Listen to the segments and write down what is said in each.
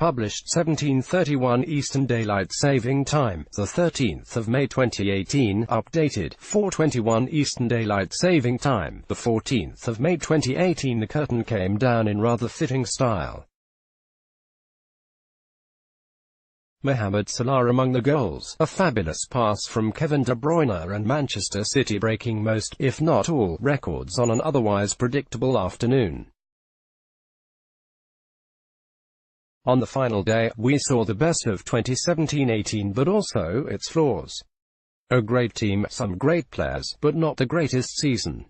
published 1731 Eastern Daylight Saving Time, the 13th of May 2018, updated 4:21 Eastern Daylight Saving Time, the 14th of May 2018. The curtain came down in rather fitting style. Mohamed Salah among the goals, a fabulous pass from Kevin De Bruyne, and Manchester City breaking most, if not all, records on an otherwise predictable afternoon. On the final day, we saw the best of 2017-18 but also its flaws. A great team, some great players, but not the greatest season.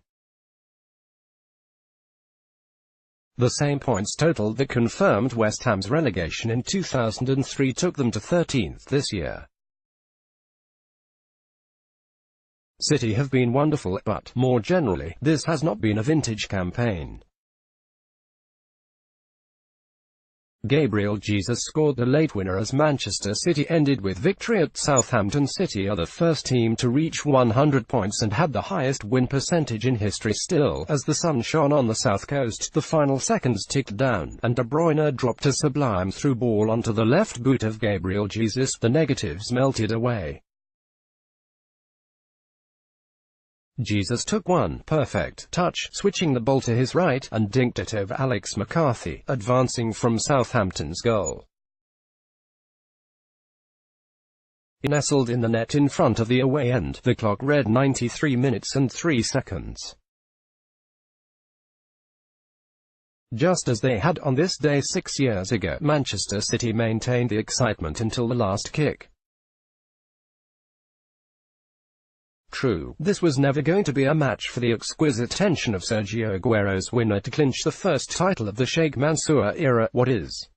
The same points total that confirmed West Ham's relegation in 2003 took them to 13th this year. City have been wonderful, but, more generally, this has not been a vintage campaign. Gabriel Jesus scored the late winner as Manchester City ended with victory at Southampton. City are the first team to reach 100 points and had the highest win percentage in history. Still, as the sun shone on the south coast, the final seconds ticked down, and De Bruyne dropped a sublime through ball onto the left boot of Gabriel Jesus. The negatives melted away. Jesus took one perfect touch, switching the ball to his right, and dinked it over Alex McCarthy, advancing from Southampton's goal. He nestled in the net in front of the away end. The clock read 93 minutes and 3 seconds. Just as they had on this day 6 years ago, Manchester City maintained the excitement until the last kick. True, this was never going to be a match for the exquisite tension of Sergio Aguero's winner to clinch the first title of the Sheikh Mansour era, what is.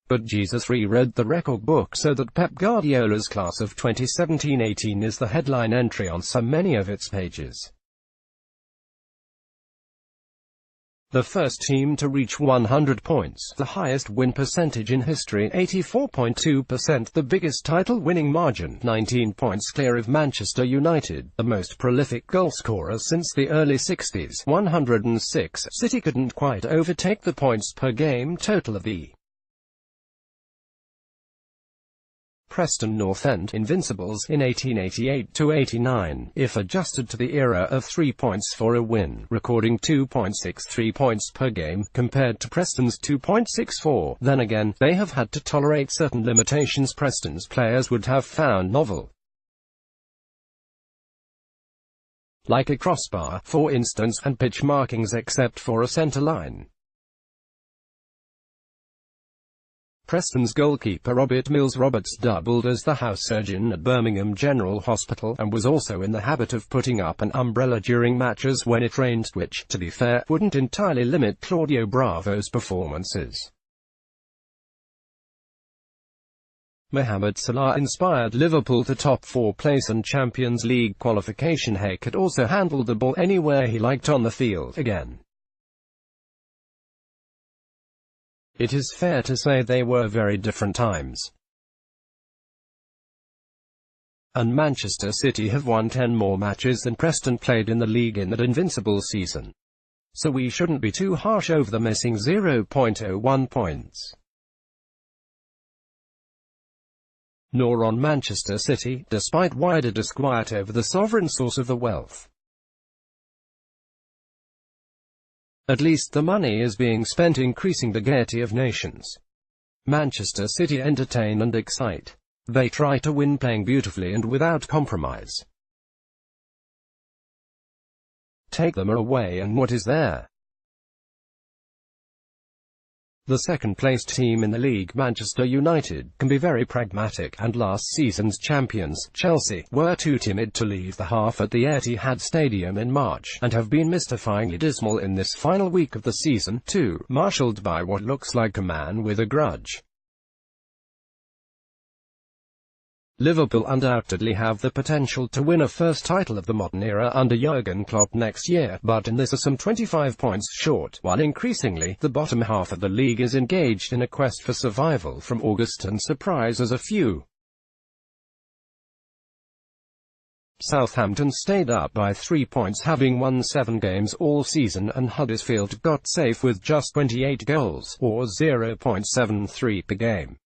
But Jesus reread the record book so that Pep Guardiola's class of 2017-18 is the headline entry on so many of its pages. The first team to reach 100 points, the highest win percentage in history, 84.2%, the biggest title-winning margin, 19 points clear of Manchester United, the most prolific goalscorer since the early 60s, 106. City couldn't quite overtake the points per game total of the Preston North End Invincibles in 1888-89, if adjusted to the era of 3 points for a win, recording 2.63 points per game, compared to Preston's 2.64. Then again, they have had to tolerate certain limitations Preston's players would have found novel. Like a crossbar, for instance, and pitch markings except for a centre line. Preston's goalkeeper Robert Mills Roberts doubled as the house surgeon at Birmingham General Hospital, and was also in the habit of putting up an umbrella during matches when it rained, which, to be fair, wouldn't entirely limit Claudio Bravo's performances. Mohamed Salah inspired Liverpool to top 4 place and Champions League qualification. He could also handle the ball anywhere he liked on the field. Again, it is fair to say they were very different times. And Manchester City have won 10 more matches than Preston played in the league in that Invincibles season. So we shouldn't be too harsh over the missing 0.01 points. Nor on Manchester City, despite wider disquiet over the sovereign source of the wealth. At least the money is being spent increasing the gaiety of nations. Manchester City entertain and excite. They try to win playing beautifully and without compromise. Take them away and what is there? The second-placed team in the league, Manchester United, can be very pragmatic, and last season's champions, Chelsea, were too timid to leave the half at the Etihad Stadium in March, and have been mystifyingly dismal in this final week of the season, too, marshalled by what looks like a man with a grudge. Liverpool undoubtedly have the potential to win a first title of the modern era under Jurgen Klopp next year, but in this are some 25 points short, while increasingly, the bottom half of the league is engaged in a quest for survival from August and surprises a few. Southampton stayed up by 3 points, having won 7 games all season, and Huddersfield got safe with just 28 goals, or 0.73 per game.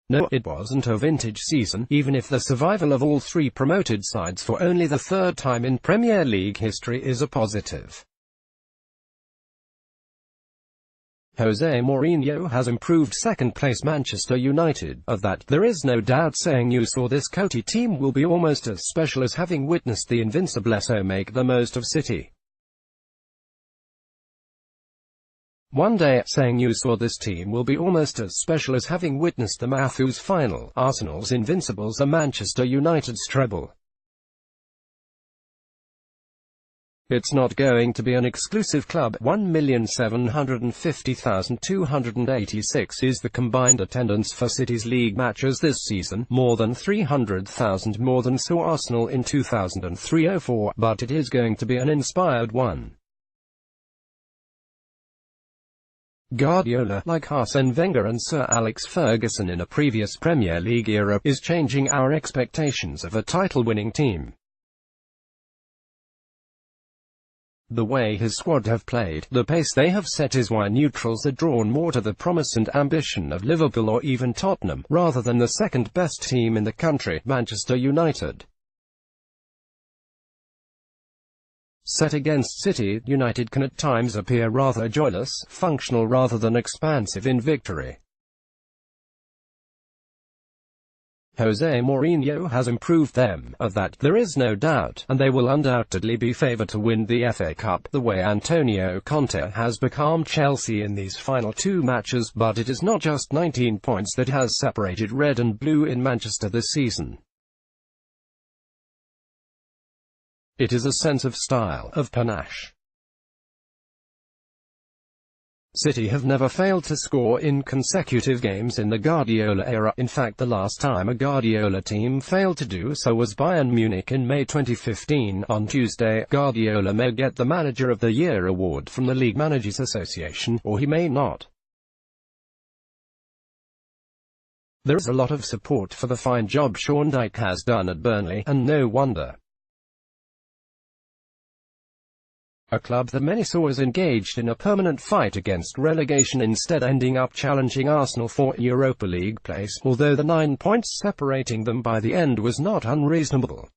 No, it wasn't a vintage season, even if the survival of all 3 promoted sides for only the 3rd time in Premier League history is a positive. Jose Mourinho has improved second-place Manchester United. Of that, there is no doubt. Saying you saw this Coty team will be almost as special as having witnessed the Invincibles, so make the most of City. One day, saying you saw this team will be almost as special as having witnessed the Matthews final. Arsenal's Invincibles are Manchester United's treble. It's not going to be an exclusive club. 1,750,286 is the combined attendance for City's league matches this season, more than 300,000 more than saw Arsenal in 2003-04, but it is going to be an inspired one. Guardiola, like Arsene Wenger and Sir Alex Ferguson in a previous Premier League era, is changing our expectations of a title-winning team. The way his squad have played, the pace they have set is why neutrals are drawn more to the promise and ambition of Liverpool or even Tottenham, rather than the second-best team in the country, Manchester United. Set against City, United can at times appear rather joyless, functional rather than expansive in victory. Jose Mourinho has improved them, of that there is no doubt, and they will undoubtedly be favoured to win the FA Cup, the way Antonio Conte has become Chelsea in these final 2 matches. But it is not just 19 points that has separated red and blue in Manchester this season. It is a sense of style, of panache. City have never failed to score in consecutive games in the Guardiola era. In fact, the last time a Guardiola team failed to do so was Bayern Munich in May 2015. On Tuesday, Guardiola may get the Manager of the Year award from the League Managers Association, or he may not. There is a lot of support for the fine job Sean Dyche has done at Burnley, and no wonder. A club that many saw as engaged in a permanent fight against relegation, instead ending up challenging Arsenal for Europa League place, although the 9 points separating them by the end was not unreasonable.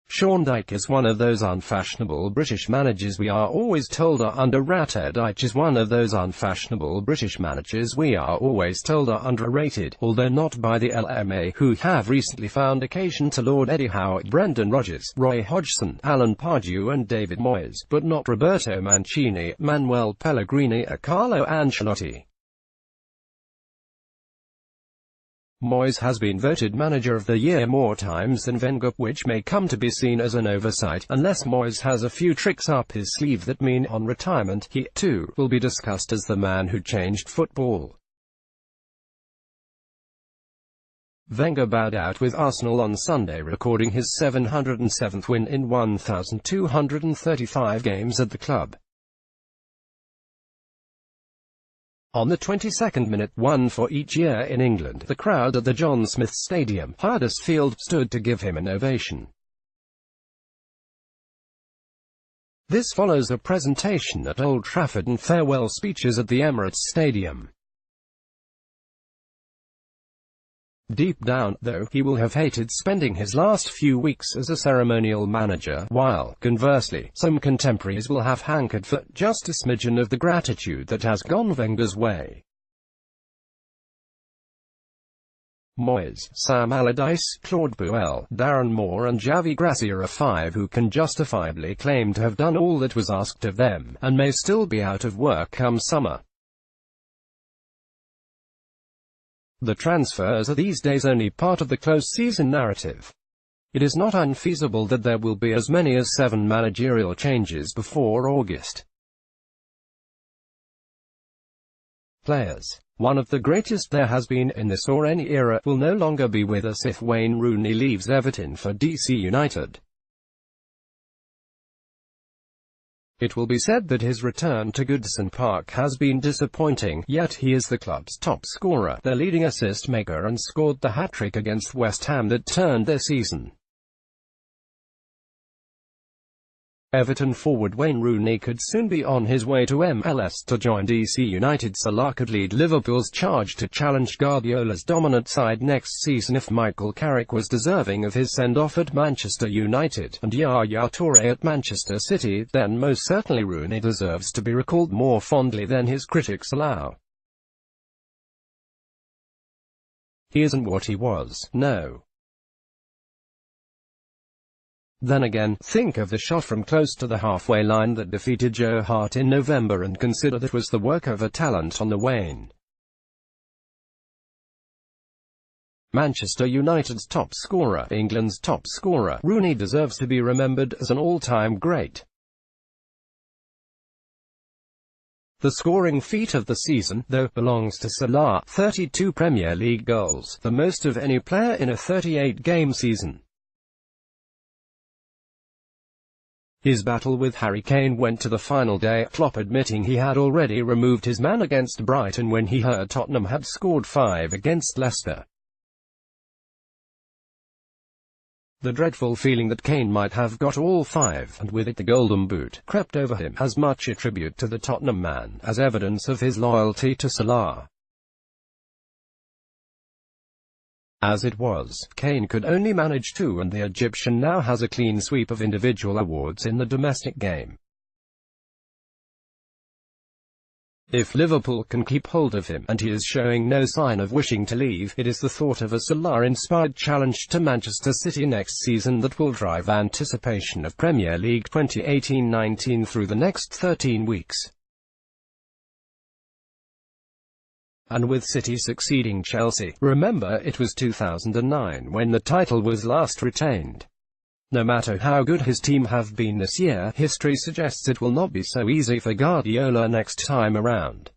Sean Dyche is one of those unfashionable British managers we are always told are underrated. Dyche is one of those unfashionable British managers we are always told are underrated, although not by the LMA, who have recently found occasion to laud Eddie Howe, Brendan Rodgers, Roy Hodgson, Alan Pardew and David Moyes, but not Roberto Mancini, Manuel Pellegrini or Carlo Ancelotti. Moyes has been voted Manager of the Year more times than Wenger, which may come to be seen as an oversight, unless Moyes has a few tricks up his sleeve that mean on retirement, he, too, will be discussed as the man who changed football. Wenger bowed out with Arsenal on Sunday, recording his 707th win in 1,235 games at the club. On the 22nd minute, one for each year in England, the crowd at the John Smith Stadium, Huddersfield, stood to give him an ovation. This follows a presentation at Old Trafford and farewell speeches at the Emirates Stadium. Deep down, though, he will have hated spending his last few weeks as a ceremonial manager, while, conversely, some contemporaries will have hankered for just a smidgen of the gratitude that has gone Wenger's way. Moyes, Sam Allardyce, Claude Puel, Darren Moore and Javi Gracia are 5 who can justifiably claim to have done all that was asked of them, and may still be out of work come summer. The transfers are these days only part of the close season narrative. It is not unfeasible that there will be as many as 7 managerial changes before August. Players. One of the greatest there has been in this or any era will no longer be with us if Wayne Rooney leaves Everton for DC United. It will be said that his return to Goodison Park has been disappointing, yet he is the club's top scorer, their leading assist maker, and scored the hat-trick against West Ham that turned their season. Everton forward Wayne Rooney could soon be on his way to MLS to join DC United. Salah could lead Liverpool's charge to challenge Guardiola's dominant side next season if Michael Carrick was deserving of his send-off at Manchester United, and Yaya Toure at Manchester City, then most certainly Rooney deserves to be recalled more fondly than his critics allow. He isn't what he was, no. Then again, think of the shot from close to the halfway line that defeated Joe Hart in November and consider that was the work of a talent on the wane. Manchester United's top scorer, England's top scorer, Rooney deserves to be remembered as an all-time great. The scoring feat of the season, though, belongs to Salah, 32 Premier League goals, the most of any player in a 38-game season. His battle with Harry Kane went to the final day, Klopp admitting he had already removed his man against Brighton when he heard Tottenham had scored 5 against Leicester. The dreadful feeling that Kane might have got all 5, and with it the Golden Boot, crept over him, has much attribute to the Tottenham man, as evidence of his loyalty to Salah. As it was, Kane could only manage 2, and the Egyptian now has a clean sweep of individual awards in the domestic game. If Liverpool can keep hold of him, and he is showing no sign of wishing to leave, it is the thought of a Salah-inspired challenge to Manchester City next season that will drive anticipation of Premier League 2018-19 through the next 13 weeks. And with City succeeding Chelsea, remember it was 2009 when the title was last retained. No matter how good his team have been this year, history suggests it will not be so easy for Guardiola next time around.